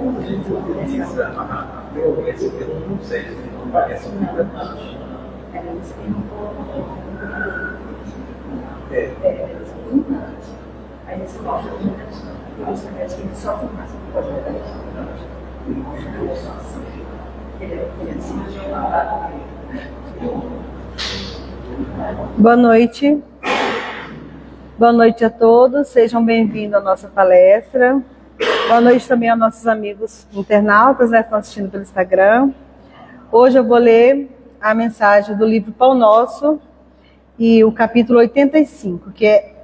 A gente utiliza a violência pelo conceito de não parece um importante. Aí você volta por isso que a gente só com mais pode ver Boa noite. Boa noite a todos, sejam bem-vindos à nossa palestra. Boa noite também aos nossos amigos internautas, né, que estão assistindo pelo Instagram. Hoje eu vou ler a mensagem do livro Pão Nosso e o capítulo 85, que é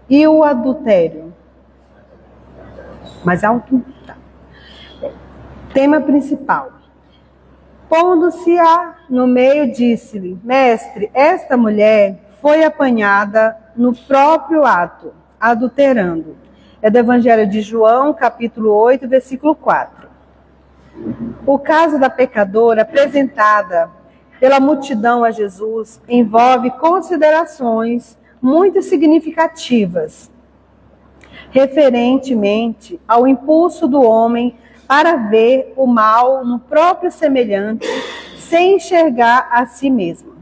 E o Adultério. Mais alto? Tá. Tema principal. Pondo-se-a no meio, disse-lhe: Mestre, esta mulher foi apanhada no próprio ato, adulterando. É do Evangelho de João, capítulo 8, versículo 4. O caso da pecadora apresentada pela multidão a Jesus envolve considerações muito significativas, referentemente ao impulso do homem para ver o mal no próprio semelhante, sem enxergar a si mesmo.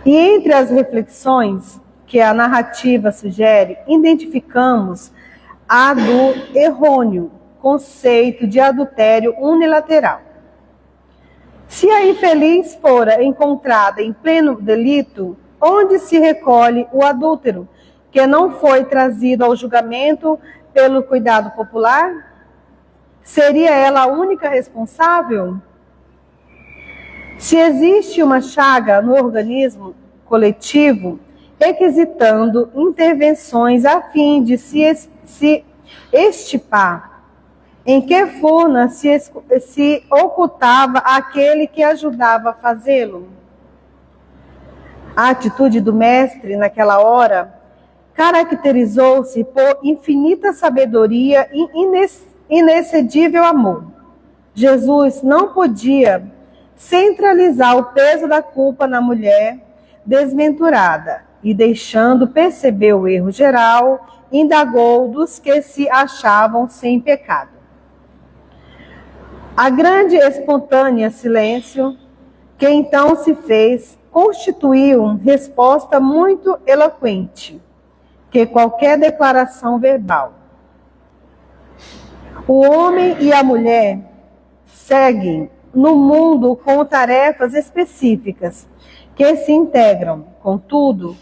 E entre as reflexões que a narrativa sugere, identificamos a do errôneo conceito de adultério unilateral. Se a infeliz fora encontrada em pleno delito, onde se recolhe o adúltero, que não foi trazido ao julgamento pelo cuidado popular? Seria ela a única responsável? Se existe uma chaga no organismo coletivo, requisitando intervenções a fim de se extirpar, em que furna se ocultava aquele que ajudava a fazê-lo? A atitude do mestre naquela hora caracterizou-se por infinita sabedoria e inexcedível amor. Jesus não podia centralizar o peso da culpa na mulher desventurada e, deixando perceber o erro geral, indagou dos que se achavam sem pecado. A grande espontânea silêncio que então se fez constituiu resposta muito eloquente que qualquer declaração verbal. O homem e a mulher seguem no mundo com tarefas específicas que se integram, contudo,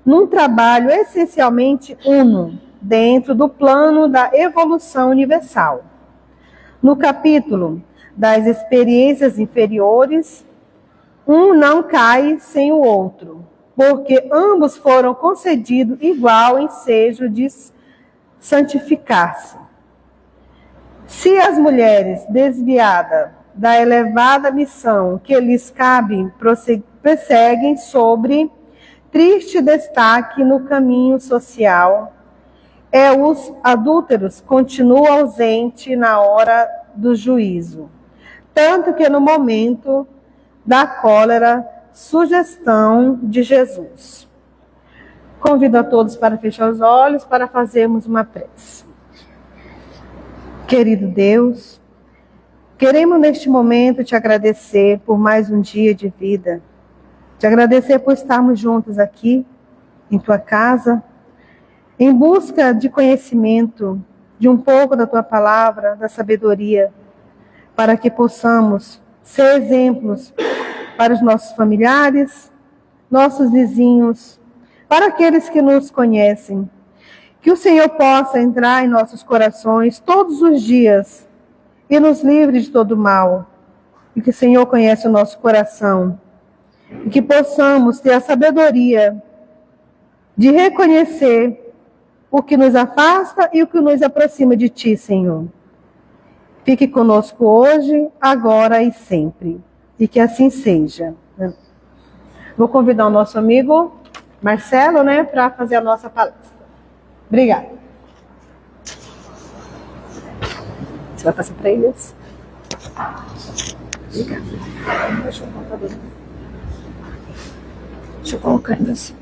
num trabalho essencialmente uno dentro do plano da evolução universal. No capítulo das experiências inferiores, um não cai sem o outro, porque ambos foram concedidos igual ensejo de santificar-se. Se as mulheres desviadas da elevada missão que lhes cabe perseguem sobre triste destaque no caminho social, os adúlteros continuam ausentes na hora do juízo, tanto que no momento da cólera, sugestão de Jesus. Convido a todos para fechar os olhos para fazermos uma prece. Querido Deus, queremos neste momento te agradecer por mais um dia de vida, te agradecer por estarmos juntos aqui, em tua casa, em busca de conhecimento, de um pouco da tua palavra, da sabedoria, para que possamos ser exemplos para os nossos familiares, nossos vizinhos, para aqueles que nos conhecem. Que o Senhor possa entrar em nossos corações todos os dias e nos livre de todo mal. E que o Senhor conhece o nosso coração. E que possamos ter a sabedoria de reconhecer o que nos afasta e o que nos aproxima de Ti, Senhor. Fique conosco hoje, agora e sempre. E que assim seja. Vou convidar o nosso amigo Marcelo, para fazer a nossa palestra. Obrigada. Você vai passar para eles? Obrigada. Deixa eu colocar ainda assim.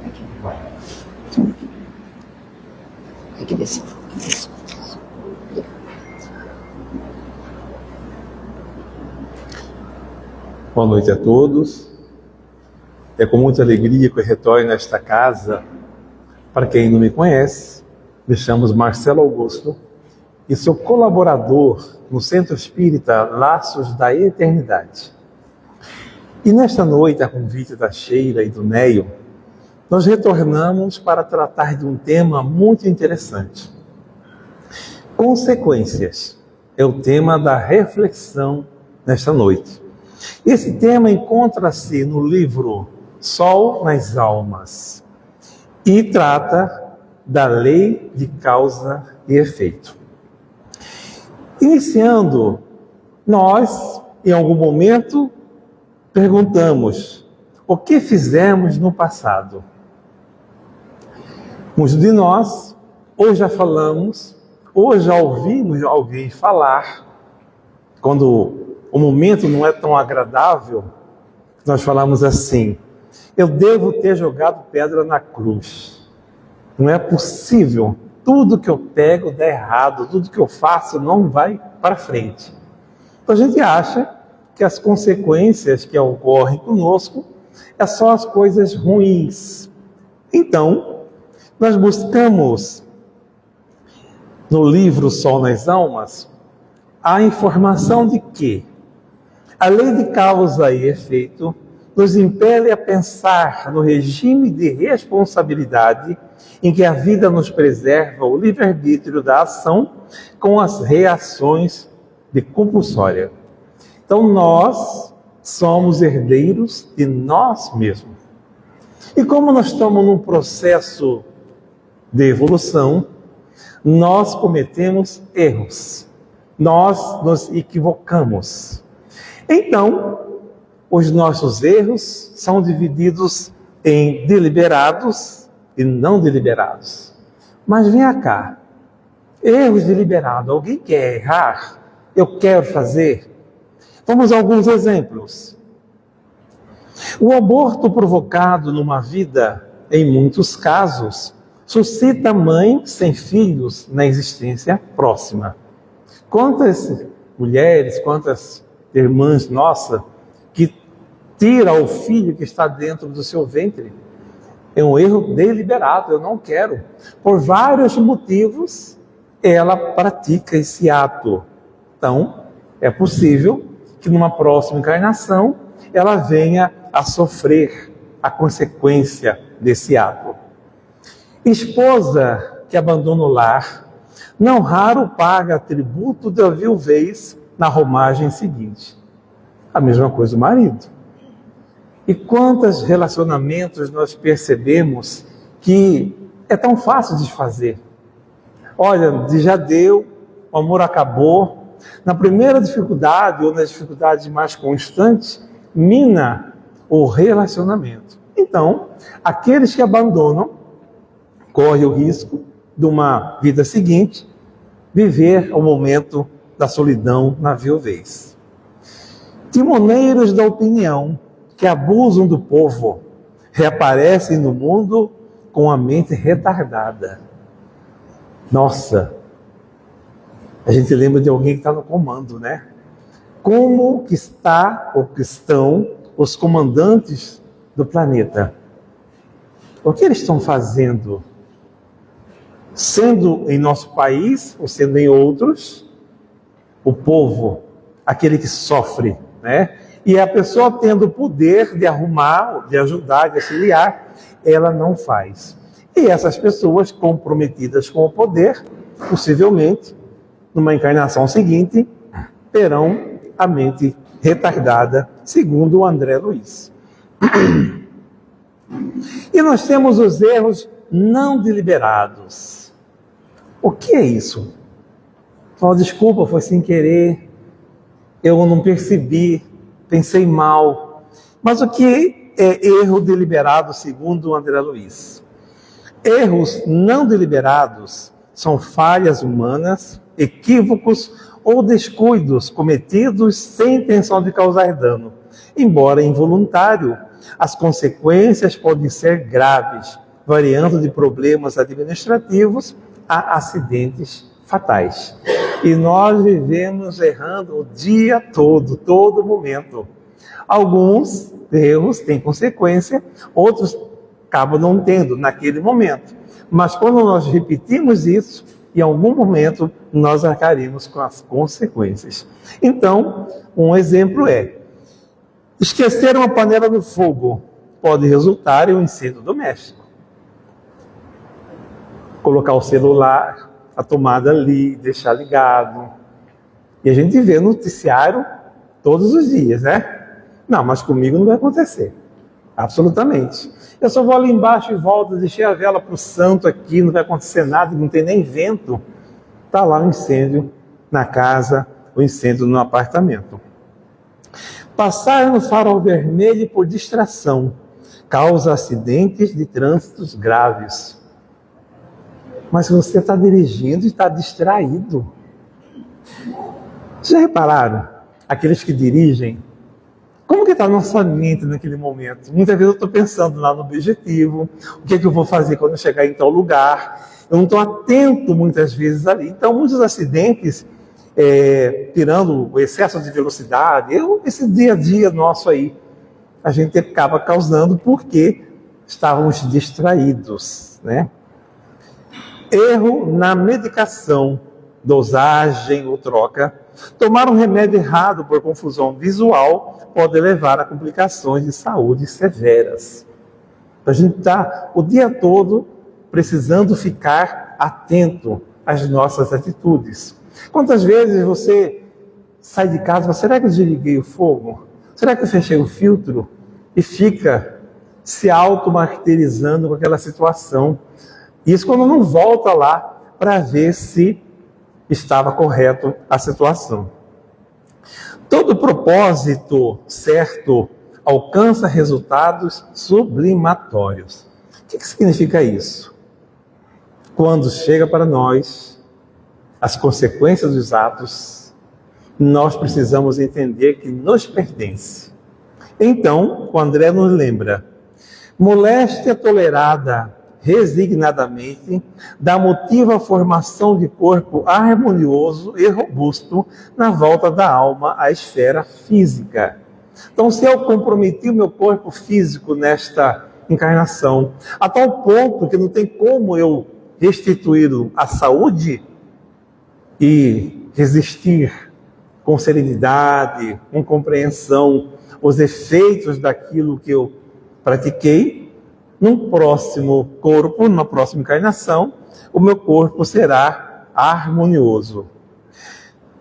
Aqui. Tem que descer. Boa noite a todos. É com muita alegria que eu retorno a esta casa. Para quem não me conhece, me chamo Marcelo Augusto e sou colaborador no Centro Espírita Laços da Eternidade. E nesta noite, a convite da Sheila e do Neio, nós retornamos para tratar de um tema muito interessante. Consequências é o tema da reflexão nesta noite. Esse tema encontra-se no livro Sol nas Almas e trata da lei de causa e efeito. Iniciando, nós, em algum momento, perguntamos: o que fizemos no passado? Muitos de nós, ou já falamos, ou já ouvimos alguém falar, quando o momento não é tão agradável, nós falamos assim: eu devo ter jogado pedra na cruz. Não é possível. Tudo que eu pego dá errado, tudo que eu faço não vai para frente. Então a gente acha que as consequências que ocorrem conosco é só as coisas ruins. Então, nós buscamos no livro Sol nas Almas a informação de que a lei de causa e efeito nos impele a pensar no regime de responsabilidade em que a vida nos preserva o livre-arbítrio da ação com as reações de compulsória. Então nós somos herdeiros de nós mesmos. E como nós estamos num processo de evolução, nós cometemos erros, nós nos equivocamos. Então, os nossos erros são divididos em deliberados e não deliberados. Mas venha cá, erros deliberados, alguém quer errar? Eu quero fazer? Vamos a alguns exemplos. O aborto provocado numa vida, em muitos casos, suscita mãe sem filhos na existência próxima. Quantas mulheres, quantas irmãs nossas que tira o filho que está dentro do seu ventre? É um erro deliberado, eu não quero. Por vários motivos, ela pratica esse ato. Então, é possível que numa próxima encarnação, ela venha a sofrer a consequência desse ato. Esposa que abandona o lar, não raro paga tributo da viuvez na romagem seguinte. A mesma coisa o marido. E quantos relacionamentos nós percebemos que é tão fácil de fazer? Olha, já deu, o amor acabou. Na primeira dificuldade, ou nas dificuldades mais constantes, mina o relacionamento. Então, aqueles que abandonam, correm o risco de uma vida seguinte, viver o momento da solidão na viuvez. Timoneiros da opinião que abusam do povo reaparecem no mundo com a mente retardada. Nossa, a gente lembra de alguém que está no comando, né? Como que está ou que estão os comandantes do planeta? O que eles estão fazendo? Sendo em nosso país ou sendo em outros, o povo, aquele que sofre, né? E a pessoa tendo o poder de arrumar, de ajudar, de auxiliar, ela não faz. E essas pessoas comprometidas com o poder, possivelmente, numa encarnação seguinte, terão a mente retardada, segundo o André Luiz. E nós temos os erros não deliberados. O que é isso? Oh, desculpa, foi sem querer, eu não percebi, pensei mal. Mas o que é erro deliberado, segundo o André Luiz? Erros não deliberados são falhas humanas, equívocos ou descuidos cometidos sem intenção de causar dano. Embora involuntário, as consequências podem ser graves, variando de problemas administrativos a acidentes fatais. E nós vivemos errando o dia todo, todo momento. Alguns erros têm consequência, outros acabam não tendo naquele momento. Mas quando nós repetimos isso, em algum momento nós arcaremos com as consequências. Então, um exemplo é: esquecer uma panela no fogo pode resultar em um incêndio doméstico. Colocar o celular, a tomada ali, deixar ligado. E a gente vê no noticiário todos os dias, né? Não, mas comigo não vai acontecer. Absolutamente. Eu só vou ali embaixo e volto, deixei a vela para o santo aqui, não vai acontecer nada, não tem nem vento. Está lá o incêndio na casa, o incêndio no apartamento. Passar no farol vermelho por distração causa acidentes de trânsito graves. Mas você está dirigindo e está distraído. Já repararam? Aqueles que dirigem, como que está a nossa mente naquele momento? Muitas vezes eu estou pensando lá no objetivo, o que é que eu vou fazer quando eu chegar em tal lugar. Eu não estou atento muitas vezes ali. Então, muitos acidentes, tirando o excesso de velocidade, esse dia a dia nosso aí, a gente acaba causando porque estávamos distraídos, né? Erro na medicação, dosagem ou troca. Tomar um remédio errado por confusão visual pode levar a complicações de saúde severas. A gente está o dia todo precisando ficar atento às nossas atitudes. Quantas vezes você sai de casa e fala: será que eu desliguei o fogo? Será que eu fechei o filtro? E fica se auto-martirizando com aquela situação. Isso quando não volta lá para ver se estava correto a situação. Todo propósito certo alcança resultados sublimatórios. O que significa isso? Quando chega para nós as consequências dos atos, nós precisamos entender que nos pertence. Então, o André nos lembra: moléstia tolerada resignadamente dá motivo à formação de corpo harmonioso e robusto na volta da alma à esfera física. Então, se eu comprometi o meu corpo físico nesta encarnação, a tal ponto que não tem como eu restituir a saúde e resistir com serenidade, com compreensão, os efeitos daquilo que eu pratiquei, num próximo corpo, numa próxima encarnação, o meu corpo será harmonioso.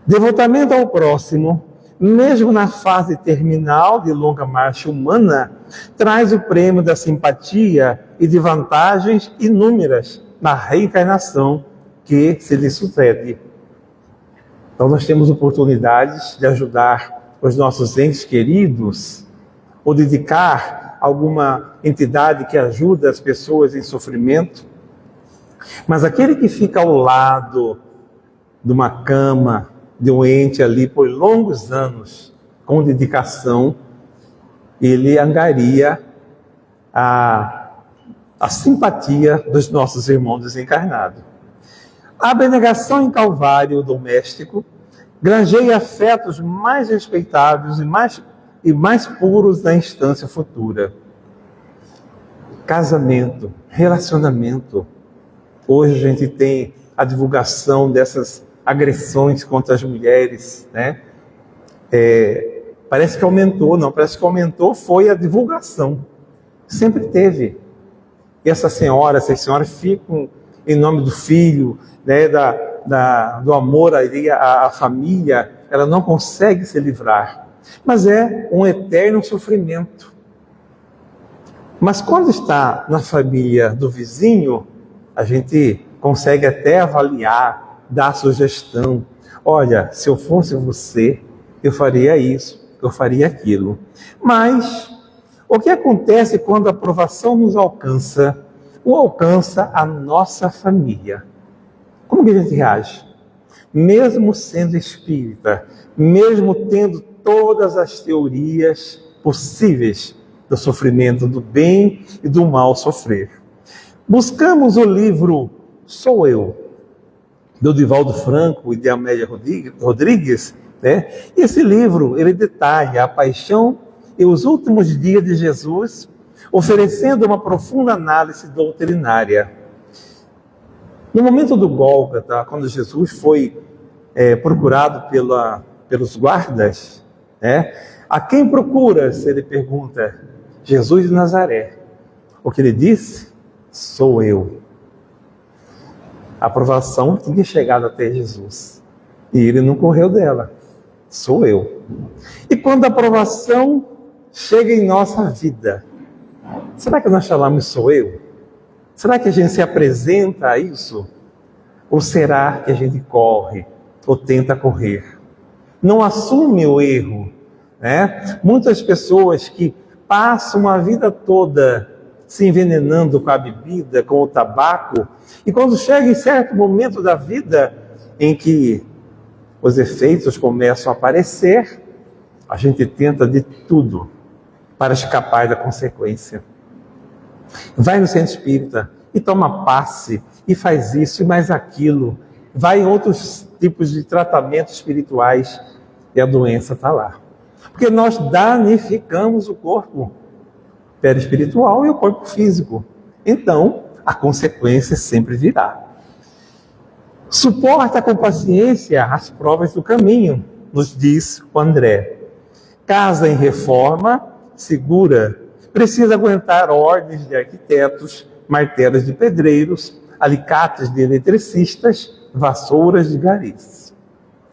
Devotamento ao próximo, mesmo na fase terminal de longa marcha humana, traz o prêmio da simpatia e de vantagens inúmeras na reencarnação que se lhe sucede. Então nós temos oportunidades de ajudar os nossos entes queridos, ou dedicar alguma entidade que ajuda as pessoas em sofrimento. Mas aquele que fica ao lado de uma cama, de um ente ali por longos anos, com dedicação, ele angaria a simpatia dos nossos irmãos desencarnados. A abnegação em Calvário doméstico granjeia afetos mais respeitáveis e mais puros na instância futura. Casamento, relacionamento. Hoje a gente tem a divulgação dessas agressões contra as mulheres, né? Parece que aumentou, não, parece que aumentou foi a divulgação. Sempre teve. E essas senhoras ficam em nome do filho, né, do amor à família, ela não consegue se livrar. Mas é um eterno sofrimento. Mas quando está na família do vizinho, a gente consegue até avaliar, dar sugestão. Olha, se eu fosse você, eu faria isso, eu faria aquilo. Mas o que acontece quando a aprovação nos alcança, ou alcança a nossa família? Como que a gente reage? Mesmo sendo espírita, mesmo tendo todas as teorias possíveis do sofrimento, do bem e do mal sofrer. Buscamos o livro Sou Eu, do Divaldo Franco e de Amélia Rodrigues, né? Esse livro, ele detalha a paixão e os últimos dias de Jesus, oferecendo uma profunda análise doutrinária. No momento do Gólgota, quando Jesus foi procurado pelos guardas, né? A quem procuras? Ele pergunta. Jesus de Nazaré. O que ele disse? Sou eu. A aprovação tinha chegado até Jesus. E ele não correu dela. Sou eu. E quando a aprovação chega em nossa vida, será que nós falamos sou eu? Será que a gente se apresenta a isso? Ou será que a gente corre ou tenta correr? Não assume o erro, né? Muitas pessoas que passam a vida toda se envenenando com a bebida, com o tabaco, e quando chega em certo momento da vida em que os efeitos começam a aparecer, a gente tenta de tudo para escapar da consequência. Vai no centro espírita e toma passe, e faz isso e mais aquilo. Vai em outros tipos de tratamentos espirituais e a doença está lá. Porque nós danificamos o corpo perispiritual e o corpo físico. Então, a consequência sempre virá. Suporta com paciência as provas do caminho, nos diz o André. Casa em reforma, segura, precisa aguentar ordens de arquitetos, martelos de pedreiros, alicates de eletricistas, vassouras de garis.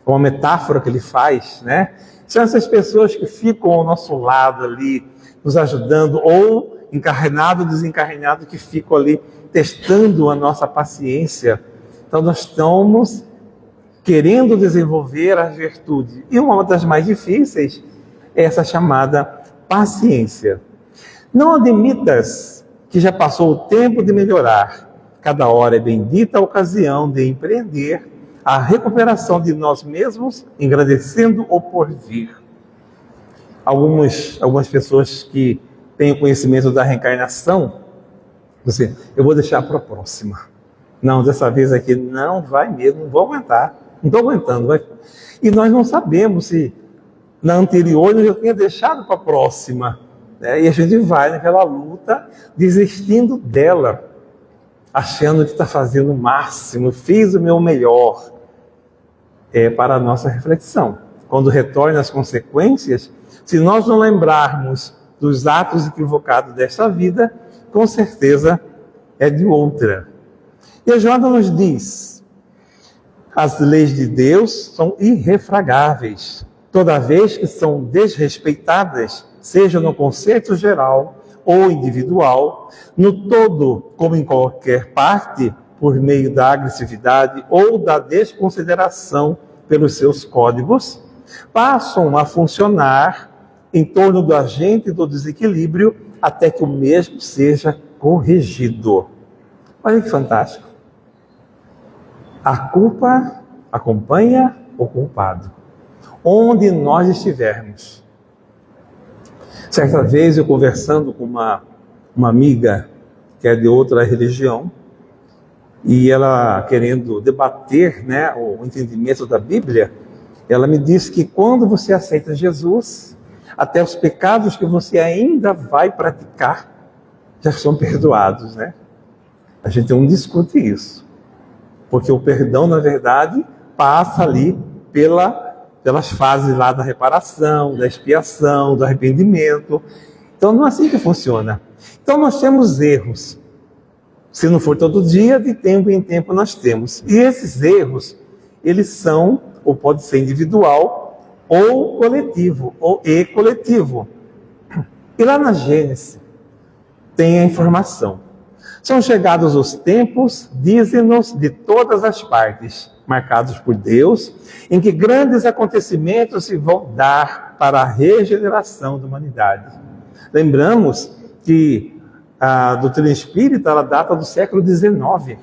Uma metáfora que ele faz, né? São essas pessoas que ficam ao nosso lado ali, nos ajudando, ou encarnado ou desencarnado, que ficam ali testando a nossa paciência. Então nós estamos querendo desenvolver as virtudes. E uma das mais difíceis é essa chamada paciência. Não admitas que já passou o tempo de melhorar. Cada hora é bendita a ocasião de empreender a recuperação de nós mesmos, engrandecendo o porvir. Algumas pessoas que têm conhecimento da reencarnação, eu vou deixar para a próxima. Não, dessa vez aqui não vai mesmo, não vou aguentar, não estou aguentando. Vai. E nós não sabemos se na anterior eu já tinha deixado para a próxima. Né? E a gente vai naquela luta, desistindo dela, achando que está fazendo o máximo, fiz o meu melhor. É para a nossa reflexão. Quando retorna as consequências, se nós não lembrarmos dos atos equivocados desta vida, com certeza é de outra. E a Joana nos diz, as leis de Deus são irrefragáveis, toda vez que são desrespeitadas, seja no conceito geral ou individual, no todo como em qualquer parte, por meio da agressividade ou da desconsideração pelos seus códigos, passam a funcionar em torno do agente do desequilíbrio até que o mesmo seja corrigido. Olha que fantástico. A culpa acompanha o culpado, onde nós estivermos. Certa vez eu conversando com uma amiga que é de outra religião, e ela querendo debater, né, o entendimento da Bíblia, ela me disse que quando você aceita Jesus, até os pecados que você ainda vai praticar já são perdoados, né? A gente não discute isso, porque o perdão, na verdade, passa ali pelas fases lá da reparação, da expiação, do arrependimento. Então não é assim que funciona. Então nós temos erros. Se não for todo dia, de tempo em tempo nós temos. E esses erros, eles são, ou pode ser individual, ou coletivo, ou coletivo. E lá na Gênesis tem a informação. São chegados os tempos, dizem-nos, de todas as partes, marcados por Deus, em que grandes acontecimentos se vão dar para a regeneração da humanidade. Lembramos que a doutrina espírita, ela data do século XIX.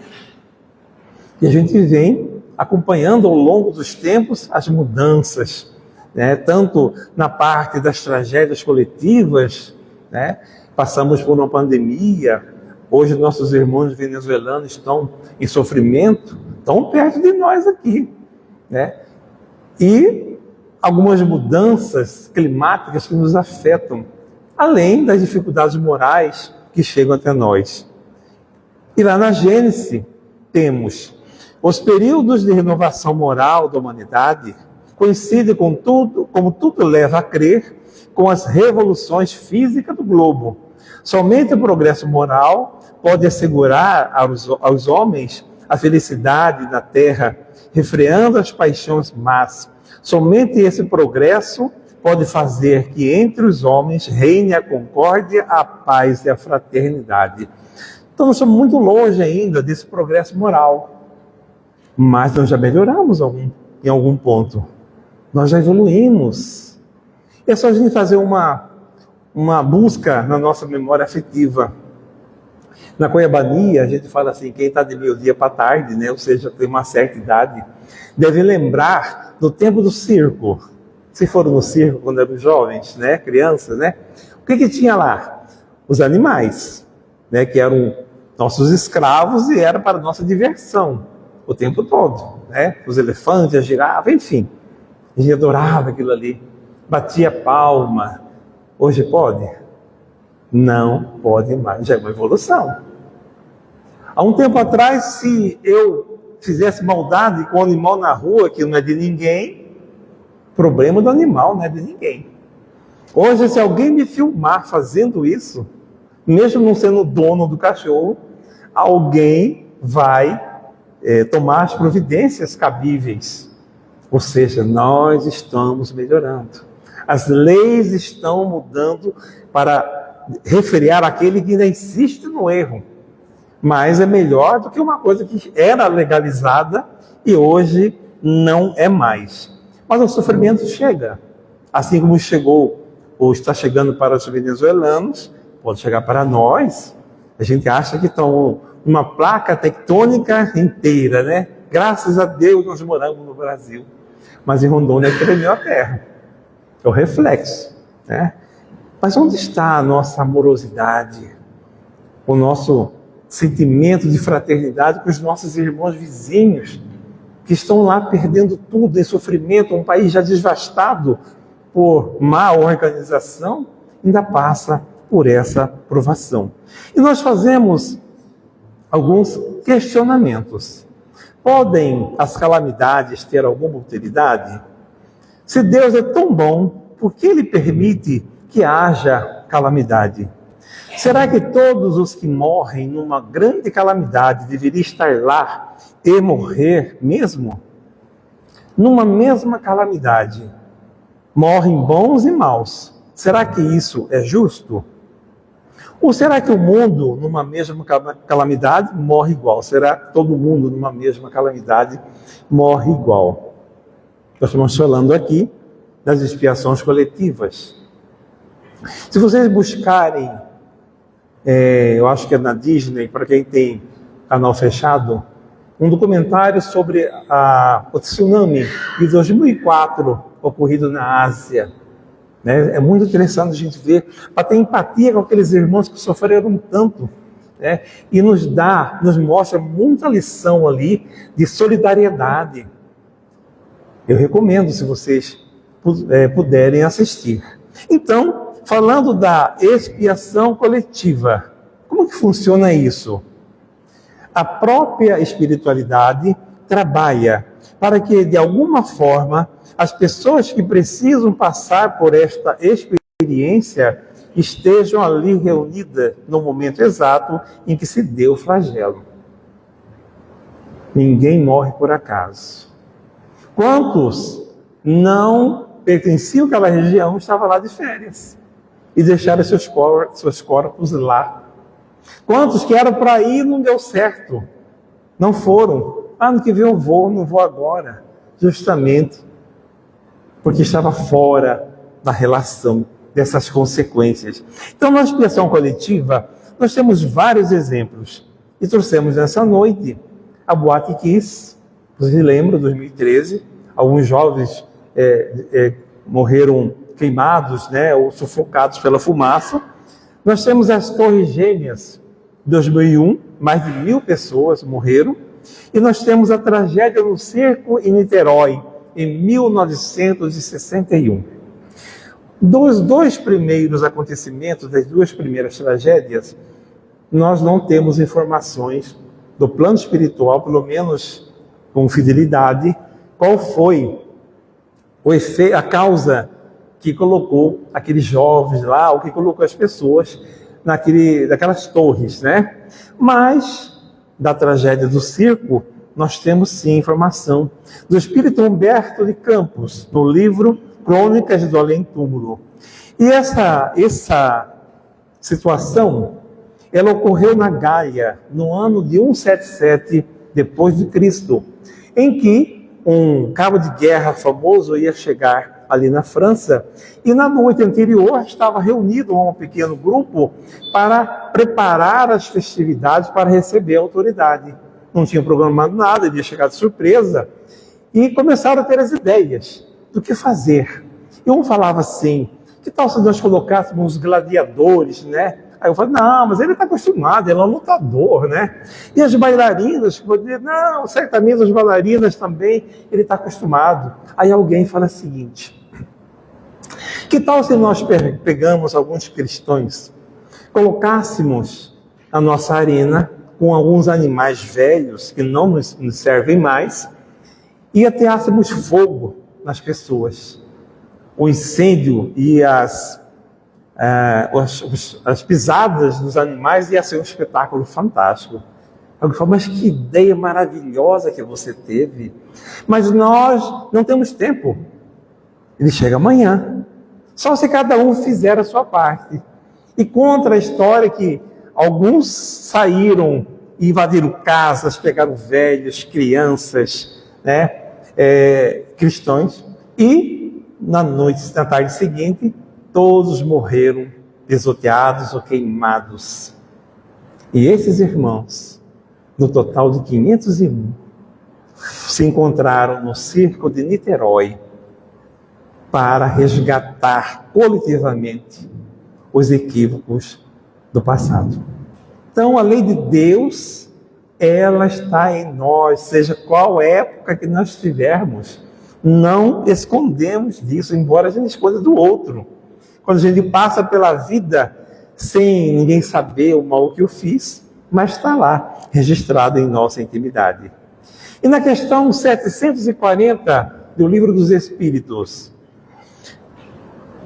E a gente vem acompanhando ao longo dos tempos as mudanças, né? Tanto na parte das tragédias coletivas, né? Passamos por uma pandemia, hoje nossos irmãos venezuelanos estão em sofrimento, tão perto de nós aqui, né? E algumas mudanças climáticas que nos afetam, além das dificuldades morais que chegam até nós. E lá na Gênesis temos os períodos de renovação moral da humanidade, coincide com tudo, como tudo leva a crer, com as revoluções físicas do globo. Somente o progresso moral pode assegurar aos homens a felicidade na terra, refreando as paixões más. Somente esse progresso pode fazer que entre os homens reine a concórdia, a paz e a fraternidade. Então nós estamos muito longe ainda desse progresso moral, mas nós já melhoramos em algum ponto. Nós já evoluímos. É só a gente fazer uma busca na nossa memória afetiva. Na Cuiabania, a gente fala assim, quem está de meio-dia para tarde, né? Ou seja, tem uma certa idade, deve lembrar do tempo do circo. Se foram no circo quando eram jovens, né? Crianças, né? O que tinha lá? Os animais, né? Que eram nossos escravos e era para nossa diversão o tempo todo, né? Os elefantes, a girafa, enfim. A gente adorava aquilo ali. Batia palma. Hoje pode? Não pode mais. Já é uma evolução. Há um tempo atrás, se eu fizesse maldade com o animal na rua, que não é de ninguém, problema do animal, não é de ninguém. Hoje, se alguém me filmar fazendo isso, mesmo não sendo dono do cachorro, alguém vai tomar as providências cabíveis. Ou seja, nós estamos melhorando. As leis estão mudando para refrear aquele que ainda insiste no erro. Mas é melhor do que uma coisa que era legalizada e hoje não é mais. Mas o sofrimento chega. Assim como chegou ou está chegando para os venezuelanos, pode chegar para nós. A gente acha que estão uma placa tectônica inteira, né? Graças a Deus nós moramos no Brasil. Mas em Rondônia tremeu a terra. É o reflexo, né? Mas onde está a nossa amorosidade? O nosso sentimento de fraternidade com os nossos irmãos vizinhos, que estão lá perdendo tudo em sofrimento, um país já devastado por má organização, ainda passa por essa provação. E nós fazemos alguns questionamentos. Podem as calamidades ter alguma utilidade? Se Deus é tão bom, por que Ele permite que haja calamidade? Será que todos os que morrem numa grande calamidade deveriam estar lá e morrer mesmo? Numa mesma calamidade, morrem bons e maus. Será que isso é justo? Ou será que o mundo, numa mesma calamidade, morre igual? Será que todo mundo, numa mesma calamidade, morre igual? Nós estamos falando aqui das expiações coletivas. Se vocês buscarem, eu acho que é na Disney, para quem tem canal fechado, um documentário sobre o tsunami de 2004 ocorrido na Ásia. É muito interessante a gente ver, para ter empatia com aqueles irmãos que sofreram tanto, né? E nos mostra muita lição ali de solidariedade. Eu recomendo, se vocês puderem assistir. Então, falando da expiação coletiva, como que funciona isso? A própria espiritualidade trabalha para que, de alguma forma, as pessoas que precisam passar por esta experiência estejam ali reunidas no momento exato em que se deu o flagelo. Ninguém morre por acaso. Quantos não pertenciam àquela região estavam lá de férias e deixaram seus corpos lá? Quantos que eram para ir e não deu certo? Não foram. Ano que vem eu vou, não vou agora. Justamente porque estava fora da relação dessas consequências. Então, na expiação coletiva, nós temos vários exemplos. E trouxemos nessa noite a Boate Kiss. Vocês lembram, 2013, alguns jovens morreram queimados, né, ou sufocados pela fumaça. Nós temos as Torres Gêmeas, 2001, mais de 1.000 pessoas morreram. E nós temos a tragédia no circo em Niterói, em 1961. Dos dois primeiros acontecimentos, das duas primeiras tragédias, nós não temos informações do plano espiritual, pelo menos com fidelidade, qual foi o efeito, a causa que colocou aqueles jovens lá, ou que colocou as pessoas naquelas torres, né? Mas, da tragédia do circo, nós temos sim informação do espírito Humberto de Campos, no livro Crônicas do Além-Túmulo. E essa situação, ela ocorreu na Gaia, no ano de 177 depois de Cristo, em que um cabo de guerra famoso ia chegar ali na França, e na noite anterior estava reunido um pequeno grupo para preparar as festividades para receber a autoridade. Não tinha programado nada, ele ia chegar de surpresa, e começaram a ter as ideias do que fazer. E um falava assim, que tal se nós colocássemos os gladiadores, né? Aí eu falei, não, mas ele está acostumado, ele é um lutador, né? E as bailarinas, não, certamente as bailarinas também, ele está acostumado. Aí alguém fala o seguinte, que tal se nós pegamos alguns cristãos, colocássemos a nossa arena com alguns animais velhos que não nos servem mais e ateássemos fogo nas pessoas. O incêndio e as pisadas dos animais ia ser um espetáculo fantástico. Alguém falou, mas que ideia maravilhosa que você teve. Mas nós não temos tempo. Ele chega amanhã. Só se cada um fizer a sua parte. E conta a história que alguns saíram e invadiram casas, pegaram velhos, crianças, né, cristãos, e na tarde seguinte, todos morreram pisoteados ou queimados. E esses irmãos, no total de 501, se encontraram no circo de Niterói para resgatar coletivamente os equívocos do passado. Então, a lei de Deus, ela está em nós, seja qual época que nós estivermos. Não escondemos disso, embora a gente esconda do outro. Quando a gente passa pela vida sem ninguém saber o mal que eu fiz, mas está lá, registrado em nossa intimidade. E na questão 740 do Livro dos Espíritos,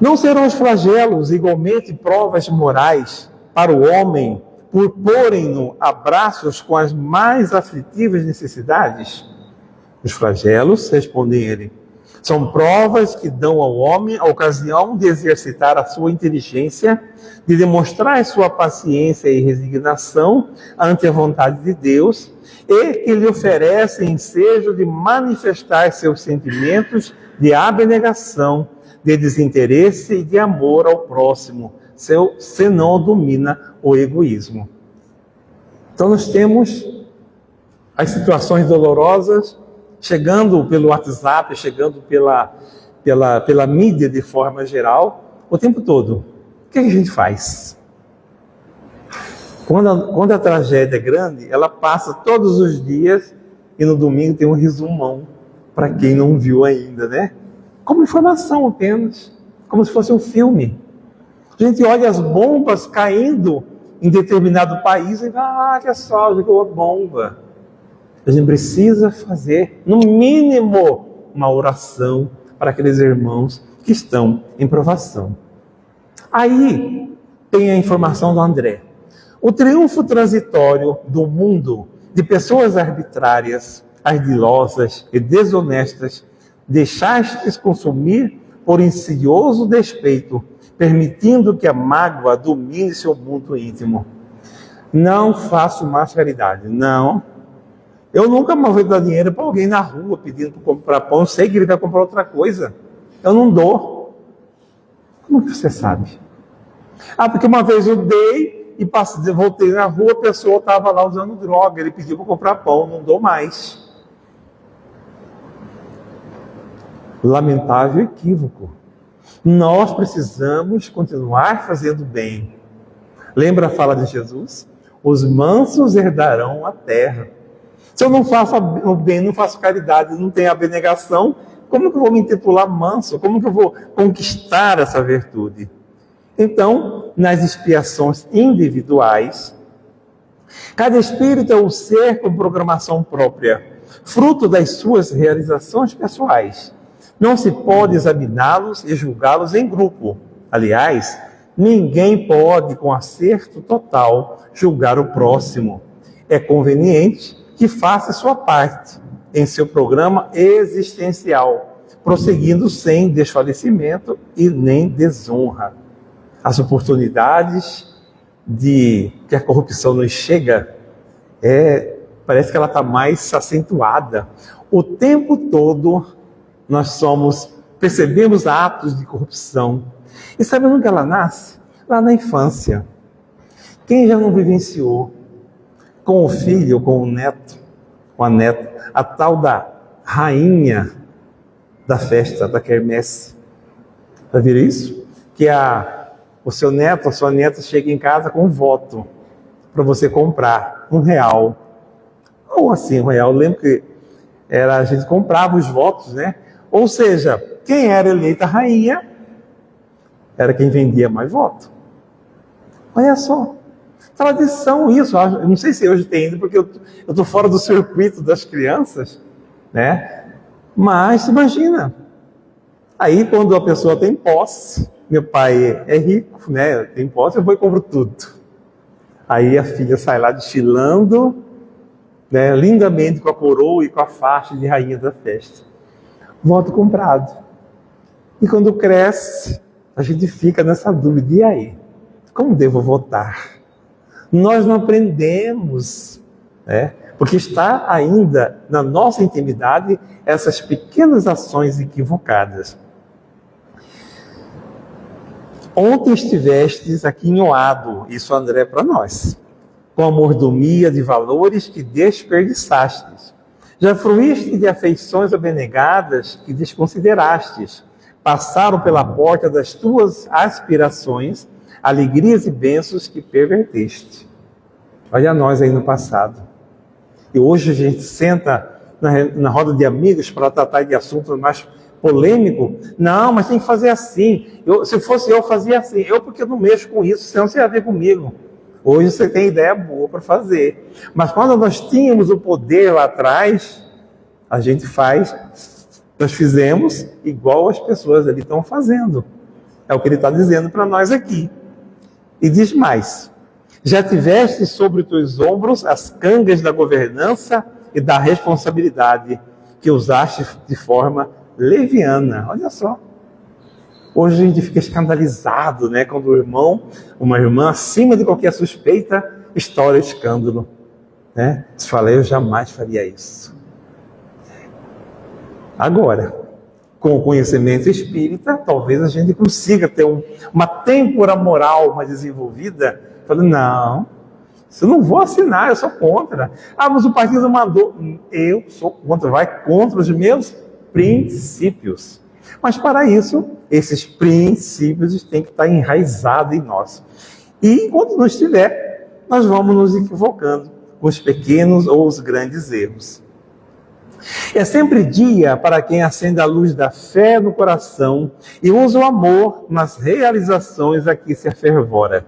não serão os flagelos igualmente provas morais para o homem por porem-no a braços com as mais aflitivas necessidades? Os flagelos, responde ele, são provas que dão ao homem a ocasião de exercitar a sua inteligência, de demonstrar a sua paciência e resignação ante a vontade de Deus, e que lhe oferecem ensejo de manifestar seus sentimentos de abnegação, de desinteresse e de amor ao próximo, se não domina o egoísmo. Então nós temos as situações dolorosas chegando pelo WhatsApp, chegando pela mídia de forma geral, o tempo todo. O que a gente faz? Quando a tragédia é grande, ela passa todos os dias e no domingo tem um resumão para quem não viu ainda, né? Como informação apenas, como se fosse um filme. A gente olha as bombas caindo em determinado país e fala, olha só, jogou a bomba. A gente precisa fazer, no mínimo, uma oração para aqueles irmãos que estão em provação. Aí tem a informação do André. O triunfo transitório do mundo de pessoas arbitrárias, ardilosas e desonestas, deixastes consumir por insidioso despeito, permitindo que a mágoa domine seu mundo íntimo. Não faço mais caridade, não. Eu nunca mais vou dar dinheiro para alguém na rua pedindo para comprar pão, eu sei que ele vai comprar outra coisa. Eu não dou. Como que você sabe? Porque uma vez eu dei e voltei na rua, a pessoa estava lá usando droga, ele pediu para comprar pão, não dou mais. Lamentável equívoco. Nós precisamos continuar fazendo bem. Lembra a fala de Jesus? Os mansos herdarão a terra. Se eu não faço o bem, não faço caridade, não tenho abnegação, como que eu vou me intitular manso? Como que eu vou conquistar essa virtude? Então, nas expiações individuais, cada espírito é um ser com programação própria, fruto das suas realizações pessoais. Não se pode examiná-los e julgá-los em grupo. Aliás, ninguém pode, com acerto total, julgar o próximo. É conveniente que faça sua parte em seu programa existencial, prosseguindo sem desfalecimento e nem desonra. As oportunidades de que a corrupção nos chega, parece que ela está mais acentuada. O tempo todo nós percebemos atos de corrupção. E sabe onde ela nasce? Lá na infância. Quem já não vivenciou com o filho, com o neto, com a neta, a tal da rainha da festa, da quermesse? Já viram isso? Que o seu neto, a sua neta chega em casa com um voto para você comprar R$1. Ou assim, R$1. Eu lembro que a gente comprava os votos, né? Ou seja, quem era eleita rainha era quem vendia mais voto. Olha só. Tradição isso. Eu não sei se hoje tem ainda, porque eu estou fora do circuito das crianças, né? Mas imagina. Aí quando a pessoa tem posse, meu pai é rico, né? Tem posse, eu vou e compro tudo. Aí a filha sai lá desfilando, né, lindamente com a coroa e com a faixa de rainha da festa. Voto comprado. E quando cresce, a gente fica nessa dúvida. E aí? Como devo votar? Nós não aprendemos, né? Porque está ainda na nossa intimidade essas pequenas ações equivocadas. Ontem estivestes aquinhoado, isso André para nós, com a mordomia de valores que desperdiçastes. Já fruíste de afeições abnegadas que desconsiderastes. Passaram pela porta das tuas aspirações, alegrias e bênçãos que perverteste. Olha nós aí no passado. E hoje a gente senta na roda de amigos para tratar de assuntos mais polêmicos. Não, mas tem que fazer assim. Se fosse eu, fazia assim. Porque eu não mexo com isso, senão você ia ver comigo. Hoje você tem ideia boa para fazer. Mas quando nós tínhamos o poder lá atrás, nós fizemos igual as pessoas ali estão fazendo. É o que ele está dizendo para nós aqui. E diz mais: já tiveste sobre os teus ombros as cangas da governança e da responsabilidade que usaste de forma leviana. Olha só. Hoje a gente fica escandalizado, né? Quando uma irmã, acima de qualquer suspeita, estoura escândalo. Né? Se fala, eu jamais faria isso. Agora, com o conhecimento espírita, talvez a gente consiga ter uma têmpora moral mais desenvolvida. Falando, não, isso eu não vou assinar, eu sou contra. Ah, mas o partido mandou. Eu sou contra, vai contra os meus princípios. Mas para isso, esses princípios têm que estar enraizados em nós. E enquanto não estiver, nós vamos nos equivocando com os pequenos ou os grandes erros. É sempre dia para quem acende a luz da fé no coração e usa o amor nas realizações a que se afervora.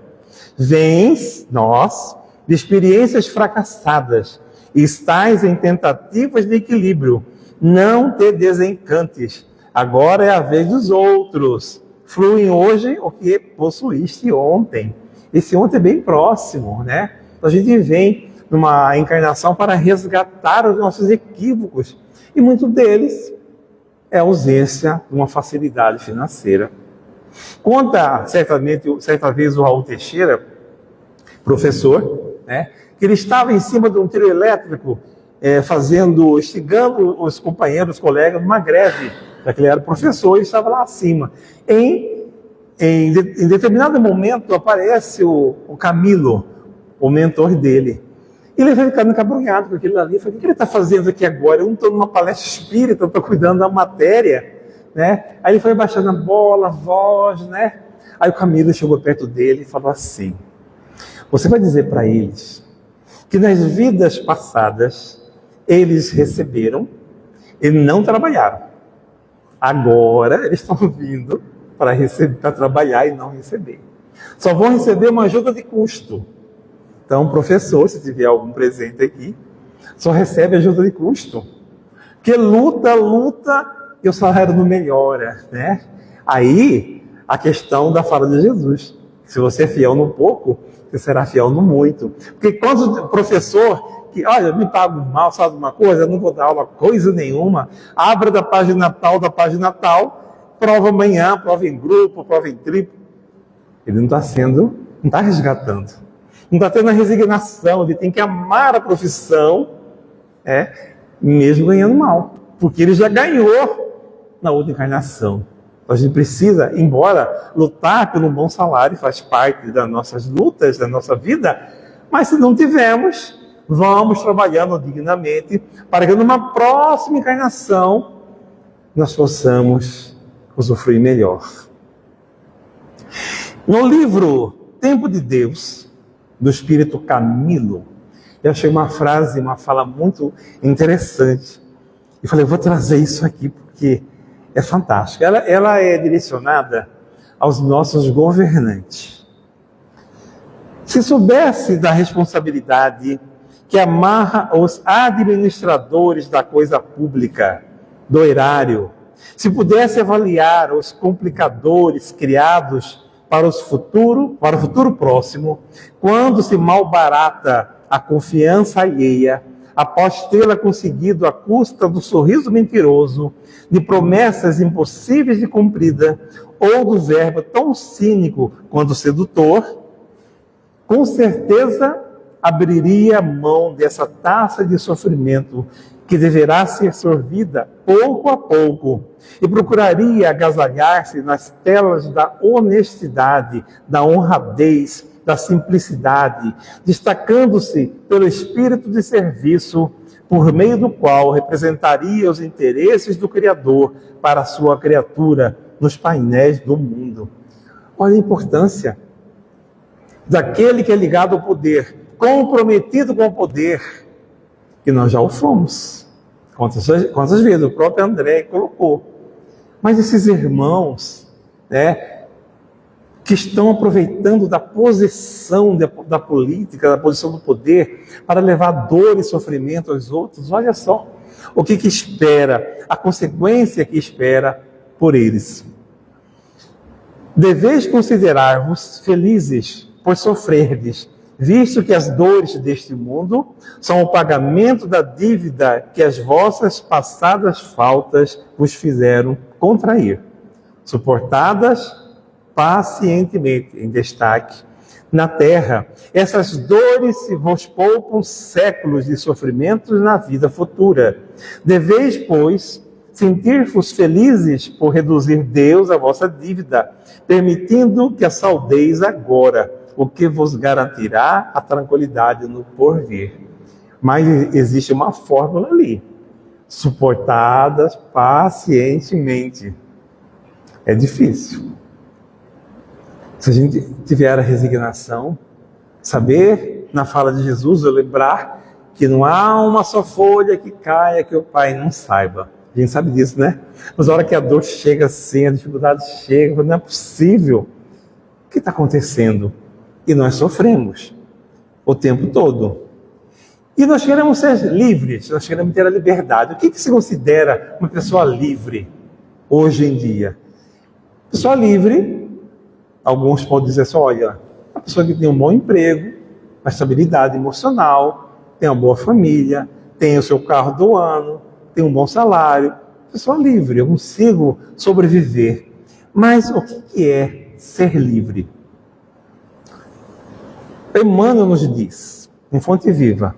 Vens, nós, de experiências fracassadas e estais em tentativas de equilíbrio. Não te desencantes. Agora é a vez dos outros. Fluem hoje o que possuíste ontem. Esse ontem é bem próximo, né? A gente vem numa encarnação para resgatar os nossos equívocos. E muito deles é a ausência de uma facilidade financeira. Conta certa vez o Raul Teixeira, professor, né, que ele estava em cima de um trio elétrico, instigando os companheiros, os colegas, numa greve, já que ele era professor e estava lá acima. Em determinado momento aparece o Camilo, o mentor dele. E ele vai ficando encabrunhado com aquilo ali. Eu falei, o que ele está fazendo aqui agora? Eu não estou numa palestra espírita, eu estou cuidando da matéria. Né? Aí ele foi baixando a bola, a voz, né? Aí o Camilo chegou perto dele e falou assim: você vai dizer para eles que nas vidas passadas Eles receberam, eles não trabalharam. Agora eles estão vindo para trabalhar e não receber. Só vão receber uma ajuda de custo. Então, professor, se tiver algum presente aqui, só recebe ajuda de custo. Porque luta e o salário não melhora, né? Aí, a questão da fala de Jesus. Se você é fiel no pouco, você será fiel no muito. Porque quando o professor, que, olha, me paga mal, sabe uma coisa, eu não vou dar aula coisa nenhuma, abra da página tal, prova amanhã, prova em grupo, prova em triplo. Ele não está resgatando. Não está tendo a resignação, ele tem que amar a profissão, mesmo ganhando mal. Porque ele já ganhou na outra encarnação. A gente precisa, embora lutar pelo bom salário faz parte das nossas lutas, da nossa vida, mas se não tivermos, vamos trabalhando dignamente para que numa próxima encarnação nós possamos usufruir melhor. No livro Tempo de Deus, do Espírito Camilo, eu achei uma fala muito interessante. E falei, vou trazer isso aqui porque é fantástico. Ela é direcionada aos nossos governantes. Se soubesse da responsabilidade que amarra os administradores da coisa pública, do erário, se pudesse avaliar os complicadores criados para o futuro próximo, quando se malbarata a confiança alheia, após tê-la conseguido à custa do sorriso mentiroso, de promessas impossíveis de cumprida, ou do verbo tão cínico quanto sedutor, com certeza abriria mão dessa taça de sofrimento que deverá ser sorvida pouco a pouco e procuraria agasalhar-se nas telas da honestidade, da honradez, da simplicidade, destacando-se pelo espírito de serviço, por meio do qual representaria os interesses do Criador para a sua criatura nos painéis do mundo. Olha a importância daquele que é ligado ao poder, comprometido com o poder, que nós já o fomos. Quantas vezes o próprio André colocou. Mas esses irmãos, que estão aproveitando da posição da política, da posição do poder, para levar dor e sofrimento aos outros, olha só o que espera, a consequência que espera por eles. Deveis considerar-vos felizes por sofrerdes, visto que as dores deste mundo são o pagamento da dívida que as vossas passadas faltas vos fizeram contrair, suportadas pacientemente, em destaque, na terra. Essas dores se vos poupam séculos de sofrimentos na vida futura. Deveis, pois, sentir-vos felizes por reduzir Deus a vossa dívida, permitindo que a saldeis agora, o que vos garantirá a tranquilidade no porvir. Mas existe uma fórmula ali. Suportadas pacientemente. É difícil. Se a gente tiver a resignação, saber, na fala de Jesus, eu lembrar que não há uma só folha que caia que o Pai não saiba. A gente sabe disso, né? Mas a hora que a dor chega assim, a dificuldade chega, não é possível. O que está acontecendo? E nós sofremos o tempo todo. E nós queremos ser livres, nós queremos ter a liberdade. O que se considera uma pessoa livre hoje em dia? Pessoa livre, alguns podem dizer assim, olha, a pessoa que tem um bom emprego, uma estabilidade emocional, tem uma boa família, tem o seu carro do ano, tem um bom salário, pessoa livre, eu consigo sobreviver. Mas o que é ser livre? Emmanuel nos diz, em Fonte Viva,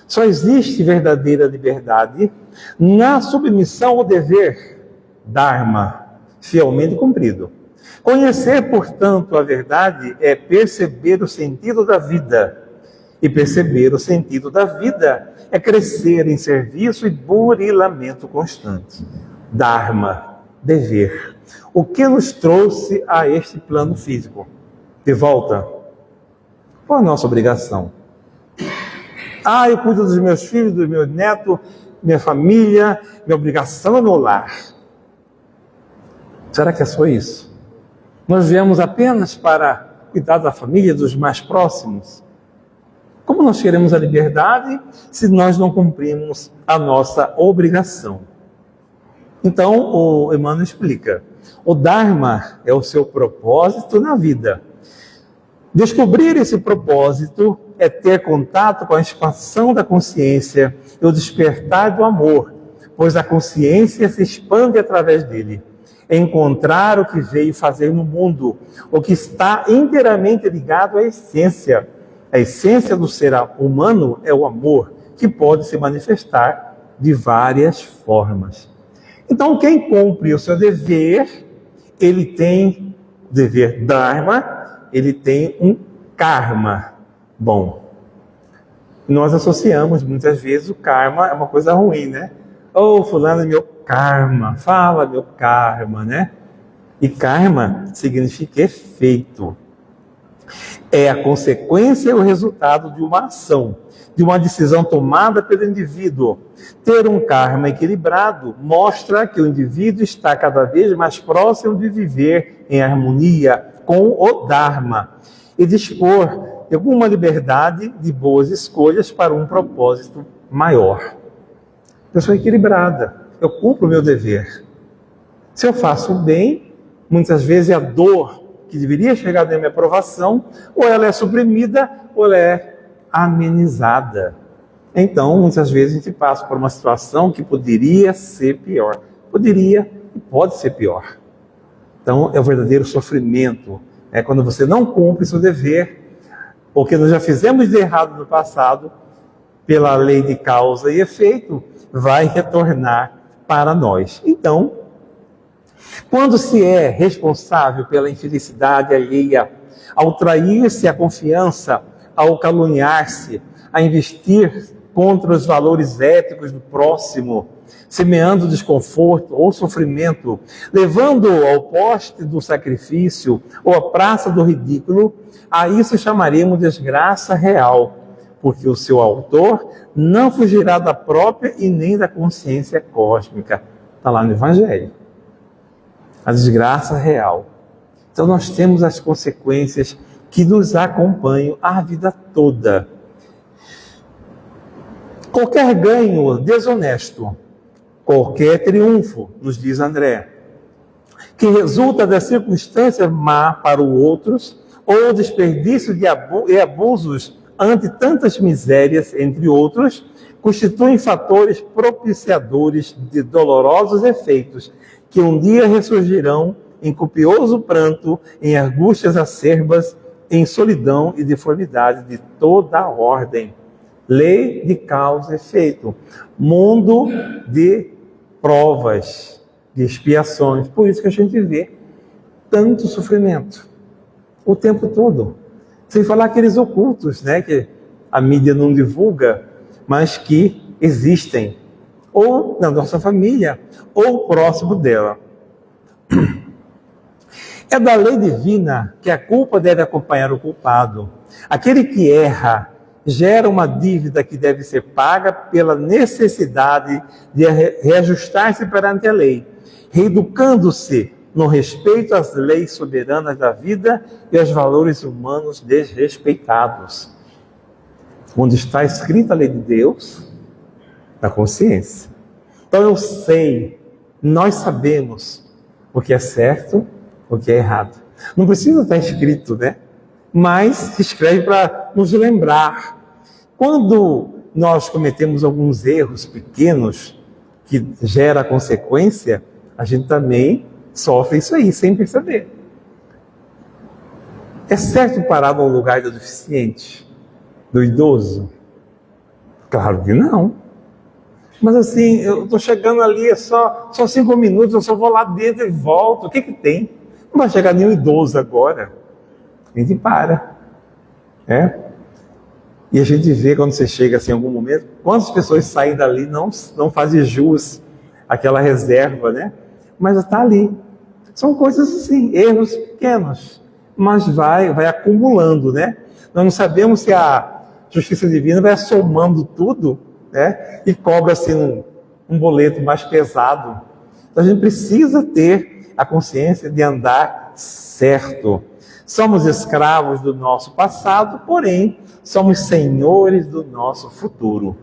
só existe verdadeira liberdade na submissão ao dever, dharma, fielmente cumprido. Conhecer, portanto, a verdade é perceber o sentido da vida. E perceber o sentido da vida é crescer em serviço e burilamento constante. Dharma, dever. O que nos trouxe a este plano físico? De volta. Qual a nossa obrigação? Ah, eu cuido dos meus filhos, dos meus netos, minha família, minha obrigação é meu lar. Será que é só isso? Nós viemos apenas para cuidar da família, dos mais próximos? Como nós queremos a liberdade se nós não cumprimos a nossa obrigação? Então, o Emmanuel explica. O Dharma é o seu propósito na vida. Descobrir esse propósito é ter contato com a expansão da consciência e o despertar do amor, pois a consciência se expande através dele. É encontrar o que veio fazer no mundo, o que está inteiramente ligado à essência. A essência do ser humano é o amor, que pode se manifestar de várias formas. Então, quem cumpre o seu dever, ele tem dever dharma, ele tem um karma bom. Nós associamos muitas vezes o karma é uma coisa ruim, né? Oh, fulano é meu karma, fala meu karma, né? E karma significa efeito. É a consequência e o resultado de uma ação, de uma decisão tomada pelo indivíduo. Ter um karma equilibrado mostra que o indivíduo está cada vez mais próximo de viver em harmonia com o Dharma e dispor de alguma liberdade de boas escolhas para um propósito maior. Eu sou equilibrada, eu cumpro o meu dever. Se eu faço o bem, muitas vezes a dor que deveria chegar da minha aprovação, ou ela é suprimida, ou ela é amenizada. Então, muitas vezes a gente passa por uma situação que poderia ser pior. Poderia e pode ser pior. Então, é o verdadeiro sofrimento. É quando você não cumpre seu dever, porque nós já fizemos de errado no passado, pela lei de causa e efeito, vai retornar para nós. Então, quando se é responsável pela infelicidade alheia, ao trair-se a confiança, ao caluniar-se, a investir contra os valores éticos do próximo, semeando desconforto ou sofrimento, levando-o ao poste do sacrifício ou à praça do ridículo, a isso chamaremos desgraça real, porque o seu autor não fugirá da própria e nem da consciência cósmica. Está lá no Evangelho. A desgraça real. Então nós temos as consequências que nos acompanham a vida toda. Qualquer ganho desonesto, qualquer triunfo, nos diz André, que resulta da circunstância má para os outros, ou desperdício e abusos ante tantas misérias, entre outros, constituem fatores propiciadores de dolorosos efeitos, que um dia ressurgirão em copioso pranto, em angústias acerbas, em solidão e deformidade de toda a ordem. Lei de causa e efeito. Mundo de provas, de expiações. Por isso que a gente vê tanto sofrimento o tempo todo. Sem falar aqueles ocultos, né, que a mídia não divulga, mas que existem. Ou na nossa família, ou próximo dela. É da lei divina que a culpa deve acompanhar o culpado. Aquele que erra gera uma dívida que deve ser paga pela necessidade de reajustar-se perante a lei, reeducando-se no respeito às leis soberanas da vida e aos valores humanos desrespeitados. Onde está escrita a lei de Deus? Na consciência. Então eu sei, nós sabemos o que é certo, o que é errado. Não precisa estar escrito, né? Mas se escreve para nos lembrar. Quando nós cometemos alguns erros pequenos que gera consequência, a gente também sofre isso aí, sem perceber. É certo parar no lugar do deficiente, do idoso? Claro que não. Mas assim, eu estou chegando ali, é só 5 minutos, eu só vou lá dentro e volto. O que tem? Não vai chegar nenhum idoso agora. A gente para. E a gente vê quando você chega assim, em algum momento, quantas pessoas saem dali não fazem jus àquela reserva, né? Mas está ali. São coisas assim, erros pequenos, mas vai acumulando, né? Nós não sabemos se a justiça divina vai somando tudo, né? E cobra assim um boleto mais pesado. Então a gente precisa ter a consciência de andar certo. Somos escravos do nosso passado, porém somos senhores do nosso futuro.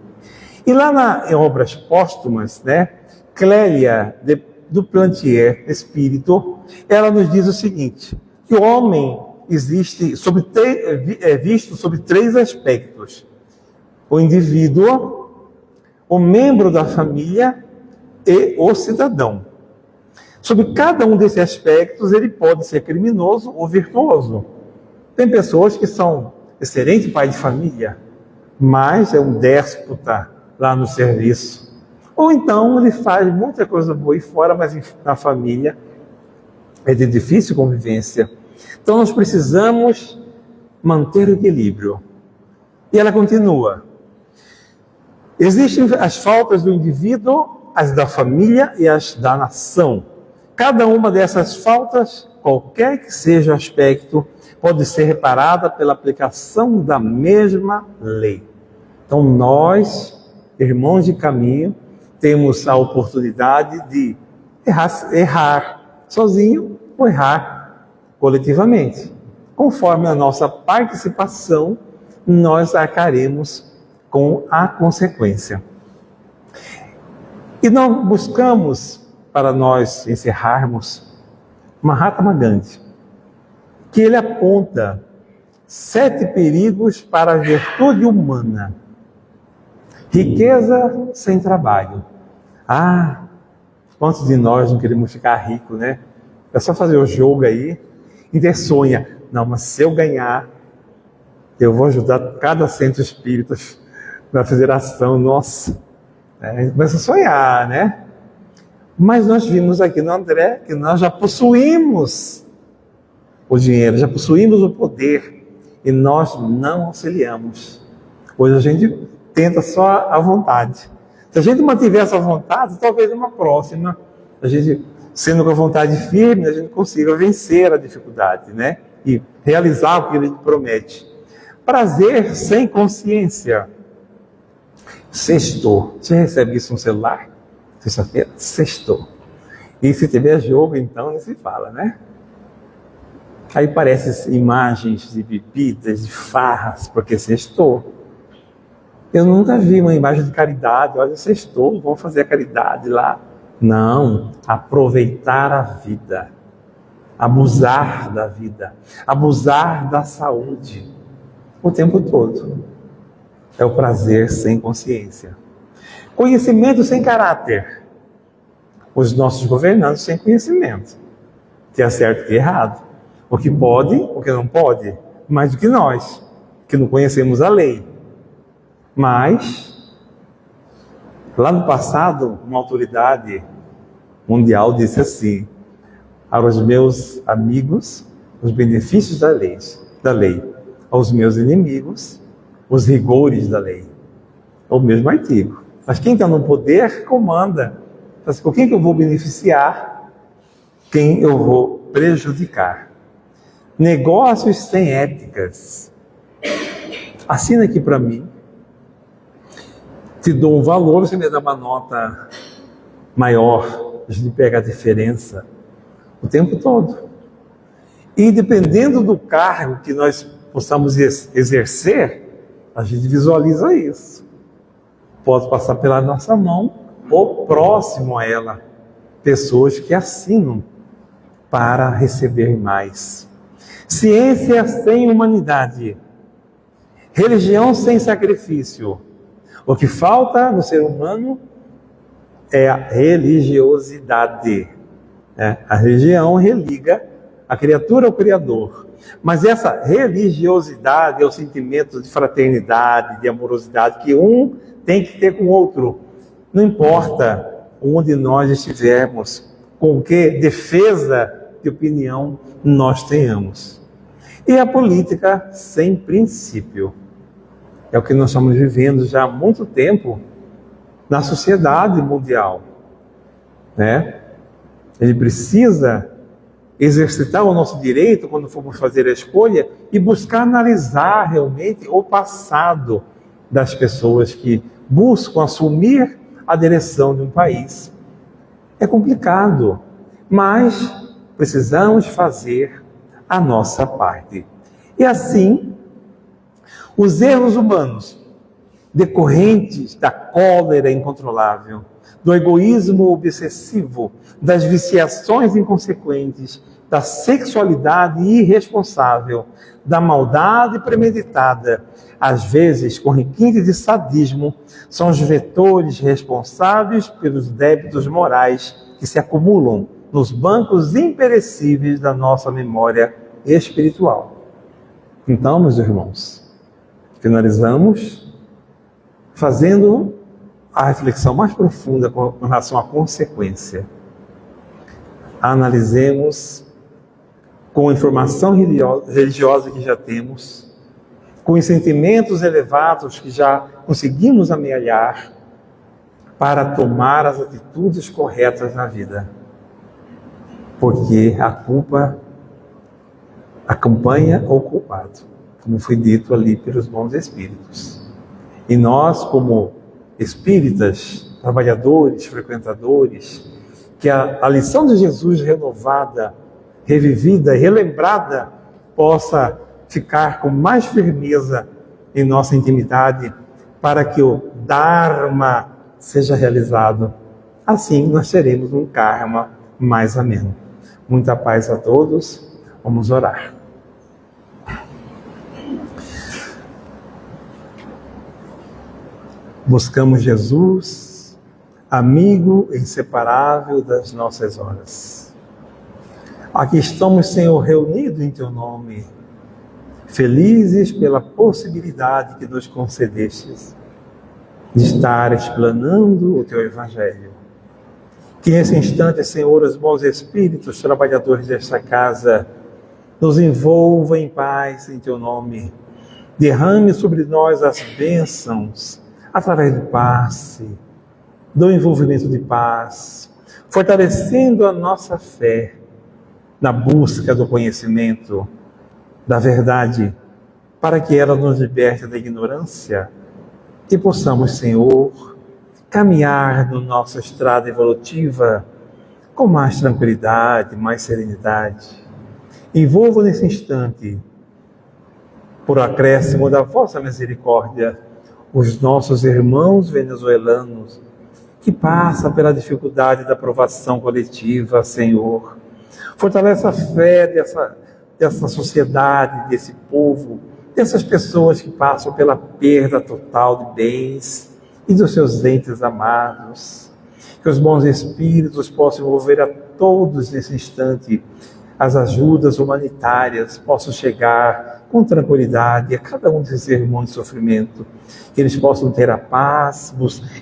E lá em Obras Póstumas, né, Clélia do Plantier Espírito, ela nos diz o seguinte, que o homem existe visto sobre 3 aspectos: o indivíduo, o membro da família e o cidadão. Sobre cada um desses aspectos, ele pode ser criminoso ou virtuoso. Tem pessoas que são excelentes pais de família, mas é um déspota lá no serviço. Ou então ele faz muita coisa boa e fora, mas na família é de difícil convivência. Então nós precisamos manter o equilíbrio. E ela continua. Existem as faltas do indivíduo, as da família e as da nação. Cada uma dessas faltas, qualquer que seja o aspecto, pode ser reparada pela aplicação da mesma lei. Então nós, irmãos de caminho, temos a oportunidade de errar sozinho ou errar coletivamente. Conforme a nossa participação, nós arcaremos com a consequência. E nós buscamos, para nós encerrarmos, Mahatma Gandhi, que ele aponta 7 perigos para a virtude humana. Riqueza sem trabalho. Ah, quantos de nós não queremos ficar ricos, né? É só fazer o jogo aí e ter sonha. Não, mas se eu ganhar, eu vou ajudar cada centro espírita na federação. Nossa, a gente começa a sonhar, né? Mas nós vimos aqui no André que nós já possuímos o dinheiro, já possuímos o poder e nós não auxiliamos. Hoje a gente tenta só a vontade. Se a gente mantiver essa vontade, talvez uma próxima, a gente, sendo com a vontade firme, a gente consiga vencer a dificuldade, né? E realizar o que ele promete. Prazer sem consciência. Sextou. Você recebe isso no celular? Sexta-feira? Sextou. E se tiver jogo, então, nem se fala, né? Aí aparecem imagens de bebidas, de farras, porque sextou. Eu nunca vi uma imagem de caridade. Olha, sextou, vamos fazer a caridade lá. Não, aproveitar a vida. Abusar da vida. Abusar da saúde. O tempo todo. É o prazer sem consciência. Conhecimento sem caráter. Os nossos governantes sem conhecimento. Que é certo e que é errado. O que pode, o que não pode. Mais do que nós, que não conhecemos a lei. Mas, lá no passado, uma autoridade mundial disse assim: aos meus amigos, os benefícios da lei, aos meus inimigos, os rigores da lei. É o mesmo artigo. Mas quem está no poder comanda. Com quem que eu vou beneficiar? Quem eu vou prejudicar? Negócios sem éticas. Assina aqui para mim. Te dou um valor, você me dá uma nota maior. A gente pega a diferença o tempo todo. E dependendo do cargo que nós possamos exercer, a gente visualiza isso. Pode passar pela nossa mão ou próximo a ela. Pessoas que assinam para receber mais. Ciência sem humanidade. Religião sem sacrifício. O que falta no ser humano é a religiosidade. A religião religa a criatura ao Criador. Mas essa religiosidade é o sentimento de fraternidade, de amorosidade que um tem que ter com o outro. Não importa onde nós estivermos, com que defesa de opinião nós tenhamos. E a política sem princípio. É o que nós estamos vivendo já há muito tempo na sociedade mundial. Né? Ele precisa exercitar o nosso direito quando formos fazer a escolha e buscar analisar realmente o passado das pessoas que buscam assumir a direção de um país. É complicado, mas precisamos fazer a nossa parte. E assim, os erros humanos decorrentes da cólera incontrolável, do egoísmo obsessivo, das viciações inconsequentes, da sexualidade irresponsável, da maldade premeditada, às vezes com requinte de sadismo, são os vetores responsáveis pelos débitos morais que se acumulam nos bancos imperecíveis da nossa memória espiritual. Então, meus irmãos, finalizamos fazendo a reflexão mais profunda com relação à consequência. Analisemos com a informação religiosa que já temos, com os sentimentos elevados que já conseguimos amealhar, para tomar as atitudes corretas na vida. Porque a culpa acompanha o culpado, como foi dito ali pelos bons espíritos. E nós, como espíritas, trabalhadores, frequentadores, que a lição de Jesus renovada, revivida e relembrada possa ficar com mais firmeza em nossa intimidade, para que o Dharma seja realizado. Assim nós teremos um karma mais ameno. Muita paz a todos. Vamos orar. Buscamos Jesus, amigo inseparável das nossas horas. Aqui estamos, Senhor, reunidos em Teu nome, felizes pela possibilidade que nos concedestes de estar explanando o Teu Evangelho. Que nesse instante, Senhor, os bons espíritos, trabalhadores desta casa, nos envolvam em paz em Teu nome. Derrame sobre nós as bênçãos, através do passe, do envolvimento de paz, fortalecendo a nossa fé na busca do conhecimento, da verdade, para que ela nos liberte da ignorância e possamos, Senhor, caminhar na nossa estrada evolutiva com mais tranquilidade, mais serenidade. Envolva nesse instante, por acréscimo da vossa misericórdia, os nossos irmãos venezuelanos que passam pela dificuldade da aprovação coletiva, Senhor. Fortalece a fé dessa sociedade, desse povo, dessas pessoas que passam pela perda total de bens e dos seus entes amados. Que os bons espíritos possam envolver a todos nesse instante. As ajudas humanitárias possam chegar com tranquilidade a cada um desses irmãos de sofrimento. Que eles possam ter a paz,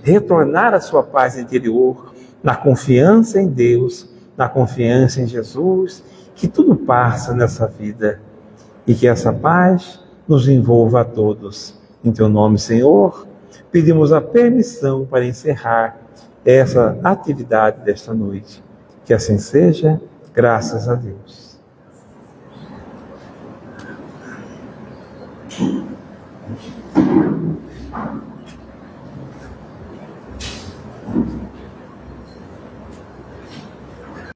retornar à sua paz interior, na confiança em Deus, na confiança em Jesus, que tudo passa nessa vida e que essa paz nos envolva a todos. Em Teu nome, Senhor, pedimos a permissão para encerrar essa atividade desta noite. Que assim seja, graças a Deus.